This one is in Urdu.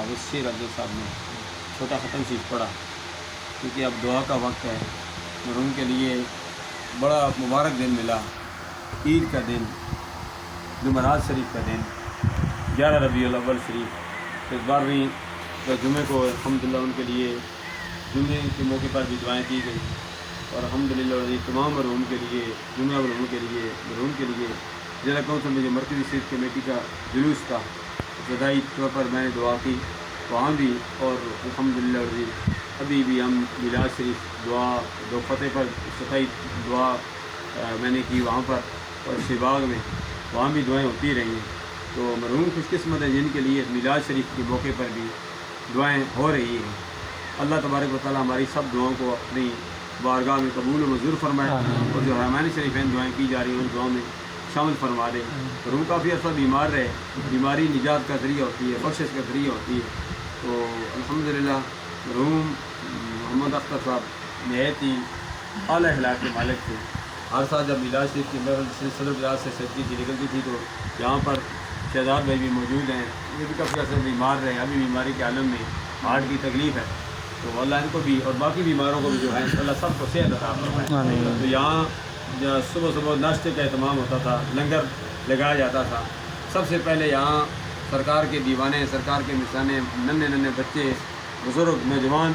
حافظ شیر افضل صاحب نے چھوٹا ختم شریف پڑھا، کیونکہ اب دعا کا وقت ہے۔ مرحوم کے لیے بڑا مبارک دن ملا، عید کا دن، جمعرات شریف کا دن، 11 ربیع الاول شریف۔ اس بار بھی جمعے کو الحمدللہ ان کے لیے جمعے کے موقع پر بھی دعائیں کی گئی، اور الحمدللہ تمام مرحوم کے لیے، جمعہ مرحوم کے لیے ضلع کونسل میں جو مرکزی صحت کمیٹی کا جلوس تھا، ابتدائی طور پر میں نے دعا کی وہاں بھی، اور الحمدللہ ابھی بھی ہم میلاد شریف دعا دو فتح پر ستائی دعا میں نے کی وہاں پر، اور شہباگ میں وہاں بھی دعائیں ہوتی رہی ہیں۔ تو مرحوم خوش قسمت ہیں جن کے لیے میلاد شریف کے موقع پر بھی دعائیں ہو رہی ہیں۔ اللہ تبارک و تعالی ہماری سب دعاؤں کو اپنی بارگاہ میں قبول و منظور فرمائے، اور جو حرمین شریفین دعائیں کی جا رہی ہیں ان دعاؤں میں شامل فرما دے۔ مرحوم کافی عرصہ بیمار رہے، بیماری نجات کا ذریعہ ہوتی ہے، بخشش کا ذریعہ ہوتی ہے۔ تو الحمدللہ مرحوم محمد اختر صاحب نہایت ہی اعلیٰ اخلاق کے مالک تھے۔ ہر سال جب میلاد شریف کی صدر میلاد سے سجدی کی نکلتی تھی تو یہاں پر شہزاد بھائی بھی موجود ہیں، یہ بھی کافی عرصہ بیمار رہے، ابھی بیماری کے عالم میں ہارٹ کی تکلیف ہے، تو اللہ ان کو بھی اور باقی بیماروں کو بھی جو ہے اللہ سب کو صحت عطا فرمائے۔ تو یہاں صبح ناشتے کا اہتمام ہوتا تھا، لنگر لگایا جاتا تھا۔ سب سے پہلے یہاں سرکار کے دیوانے، سرکار کے نشانے، ننھے بچے، بزرگ، نوجوان